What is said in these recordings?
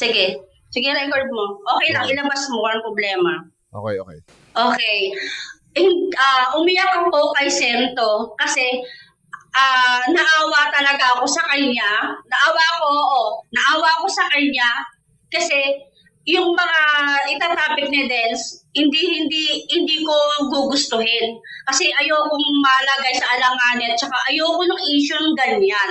Sige. Sige, record mo. Okay lang, Okay. ilabas mo, walang problema. Okay, okay. Okay. Umiyak ako kay Sento kasi naawa talaga ako sa kanya. Naawa ako sa kanya kasi yung mga itatopic ni Dens, hindi ko gugustuhin. Kasi ayokong malagay sa alanganin at saka ayoko ng issue ng ganyan.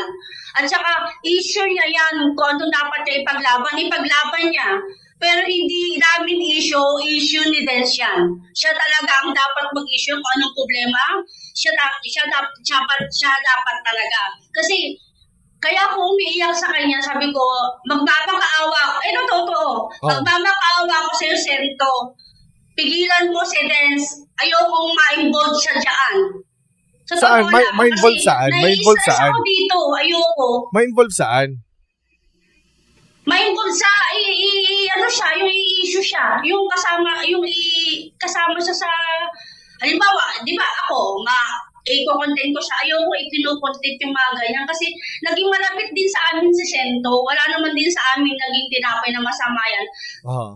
At saka issue niya yan kung ano dapat niya ipaglaban niya. Pero hindi namin issue ni Dens yan. Siya talaga ang dapat mag-issue kung anong problema. Siya dapat talaga. Kasi kaya ako umiiyak sa kanya, sabi ko, magmamakaawa. Totoo. Magmamakaawa ko sa'yo, Sento. Pigilan mo si Dens. Ayokong ma-involve siya dyan. Saan? Ma-involve saan? Ma-involve Nai-stress saan? ako dito. Ayoko. Ma-involve saan? Ma-involve sa, yung i-issue siya. Yung kasama siya sa, halimbawa, di ba ako, i-content ko siya, ayoko i-content yung mga ganyan kasi naging malapit din sa amin si Sento, wala naman din sa amin naging tinapay na masama yan.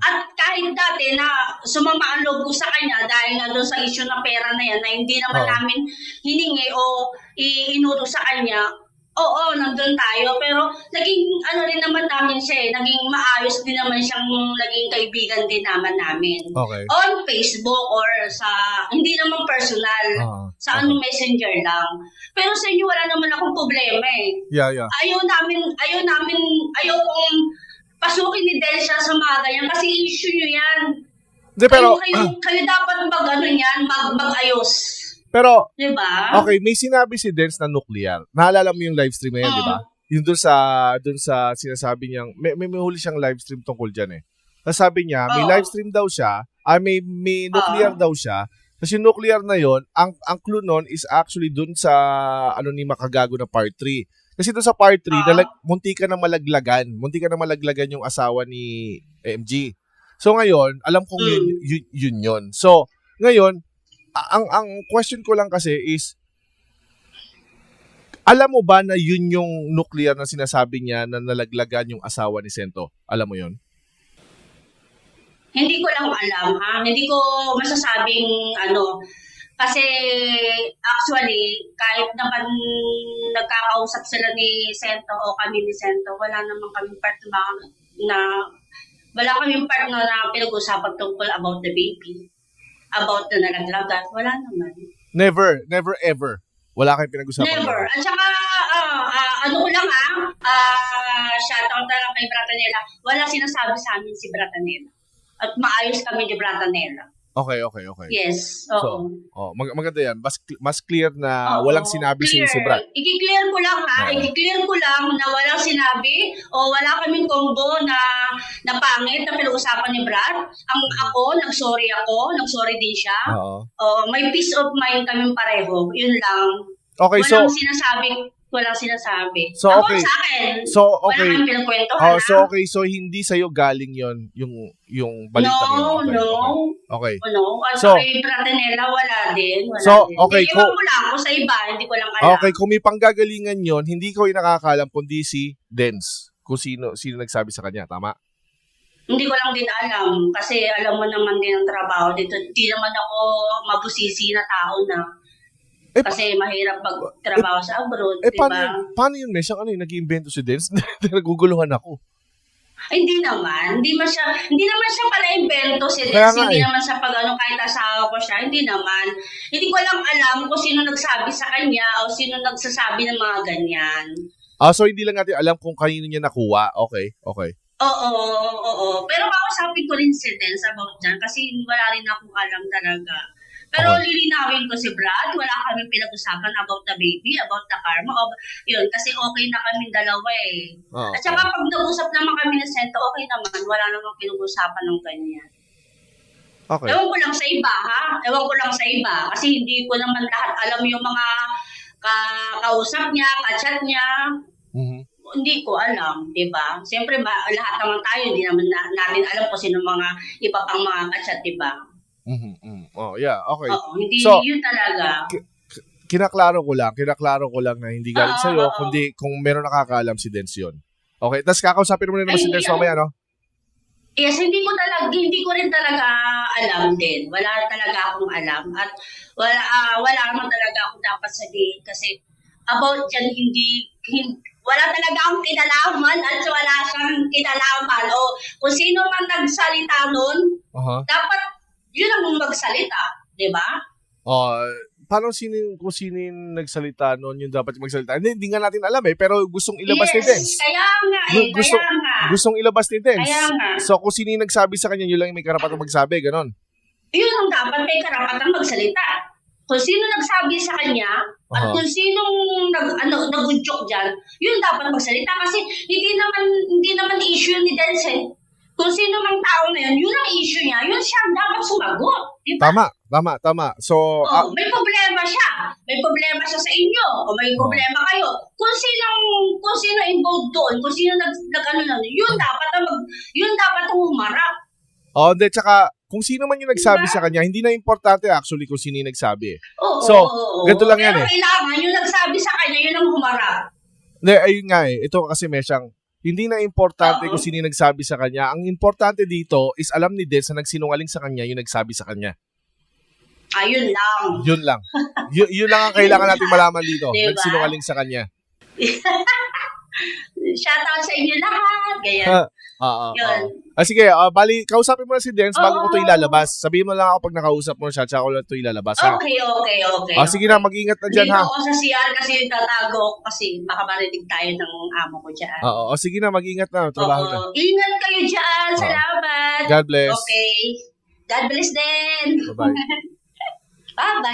At kahit dati na sumama ang loob ko sa kanya dahil nga doon sa issue na pera na yan na hindi naman namin hiningi o inuto sa kanya, oo, nandun tayo, pero naging rin naman namin siya naging maayos din naman siyang naging kaibigan din naman namin. Okay. On Facebook or sa, hindi naman personal, sa messenger lang. Pero sa inyo, wala naman akong problema eh. Yeah. Ayaw kong pasukin ni Delcia sa mga ganyan kasi issue nyo yan. Di, pero, kayo dapat mag-ayos. Pero, diba? Okay, may sinabi si Dens na nuclear. Naalala mo yung live stream na yan, di ba? Yung dun sa sinasabi niyang, may huli siyang live stream tungkol dyan eh. Tapos sabi niya, may live stream daw siya, may nuclear daw siya. Kasi yung nuclear na yon, ang clue nun is actually dun sa, ni Makagago na part 3. Kasi dun sa part 3, munti ka na malaglagan yung asawa ni MG. So ngayon, alam kong yun. So, ngayon, ang question ko lang kasi is, alam mo ba na yun yung nuclear na sinasabi niya na nalaglagan yung asawa ni Sento? Alam mo yun? Hindi ko lang alam, ha? Hindi ko masasabing kasi actually, kahit naman nagkakausap sila ni Sento o kami ni Sento, wala naman kaming part na pinag-usapan tungkol about the baby. About na nalaglagan, wala naman. Never ever. Wala kayong pinag-usapan. Never. At saka, shoutout na lang kay Bratanela. Wala sinasabi sa amin si Bratanela. At maayos kami ni Bratanela. Okay. Yes, oo. So, maganda yan. Mas clear na walang sinabi si Brat. I-clear ko lang na walang sinabi o wala kaming combo na pangit na pinag-usapan ni Brad. Nag-sorry din siya. May peace of mind kaming pareho. Yun lang. Okay, Walang sinasabi. So, okay. Sa akin. So, okay. Wala kang pinagkwento. Okay. So, hindi sa'yo galing yon yung balita yun. Okay. At So, kay Bratanela, wala din. Okay. Iwan ko lang ako sa iba. Hindi ko lang alam. Okay, kung may panggagalingan yon, hindi ko yung nakakalam kundi si Dens. Kung sino nagsabi sa kanya. Tama? Hindi ko lang din alam. Kasi alam mo naman din ang trabaho dito. Hindi naman ako mabusisi na tao na. Kasi mahirap pag-trabaho sa abroad, diba? Paano yun, Mes? Ano yung nag-iimbento si Dens? Naguguluhan ako. Ay, hindi naman siya pala invento si Dens. Hindi naman siya kahit asawa ko siya. Hindi naman. Hindi ko lang alam kung sino nagsabi sa kanya o sino nagsasabi ng mga ganyan. So hindi lang natin alam kung kanino niya nakuha. Okay. Oo. Pero kausapin ko rin si Dens about dyan kasi wala rin akong alam talaga. Pero lilinawin ko si Brad, wala kaming pinag-usapan about the baby, about the karma. Yun, kasi okay na kaming dalawa eh. At saka pag nag-usap naman kami ng Sento, okay naman, wala namang pinag-usapan ng ganyan. Okay. Ewan ko lang sa iba. Kasi hindi ko naman lahat alam yung mga kausap niya, ka-chat niya. Hindi ko alam, di ba? Siyempre, lahat naman tayo, hindi naman natin alam kung sino mga iba pang mga ka-chat, di ba? Yeah, okay. Hindi yun talaga. Kinaklaro ko lang na hindi galing sa'yo, kundi kung meron nakakaalam si Dens yun. Okay, tapos kakausapin mo na naman si Dens mamaya, no? Yes, hindi ko rin talaga alam din. Wala talaga akong alam at wala naman talaga akong dapat sabihin kasi about dyan wala talaga akong kinalaman at wala siyang kinalaman o kung sino man nagsalita nun, Aha. dapat yun ang magsalita, di ba? Paano kung sino yung nagsalita noon, yung dapat magsalita? Hindi nga natin alam pero gustong ilabas ni Dens. Kaya nga Gustong ilabas ni Dens. Kaya nga. So, kung sino yung nagsabi sa kanya, yun lang yung may karapatang magsabi, ganon. Yun ang dapat may karapatang magsalita. Kung sino nagsabi sa kanya at kung sinong nag-udyok dyan, yun dapat magsalita kasi hindi naman issue ni Dens eh. Kung sino mang tao na yun ang issue niya, yun siya dapat sumagot. Diba? Tama. So, may problema siya. May problema siya sa inyo. O may problema kayo. Kung sino involved doon, kung sino yun dapat ang humarap. tsaka, kung sino man yung nagsabi sa kanya, hindi na importante actually kung sino yung nagsabi. Ganito lang yan Pero kailangan yung nagsabi sa kanya, yun ang humarap. Ayun nga Ito kasi hindi na importante kung sino yung nagsabi sa kanya. Ang importante dito is alam ni Dens na nagsinungaling sa kanya yung nagsabi sa kanya. Yun lang. Yun lang. Yun lang ang kailangan natin malaman dito. Diba? Nagsinungaling sa kanya. Shoutout sa inyo lahat. Ganyan. Yun. Sige, bali, kausapin mo na si Dens bago ko ito ilalabas. Sabihin mo lang ako pag nakausap mo siya, tsaka ko lang ito ilalabas. Okay. Sige na, mag-ingat na dyan, Dito ha? ako sa CR kasi tatago ako kasi baka marinig tayo ng amo ko dyan. Sige na, mag-ingat na. Trabaho na. Ingat kayo dyan. Salamat. God bless. Okay. God bless din. Bye-bye. Bye-bye.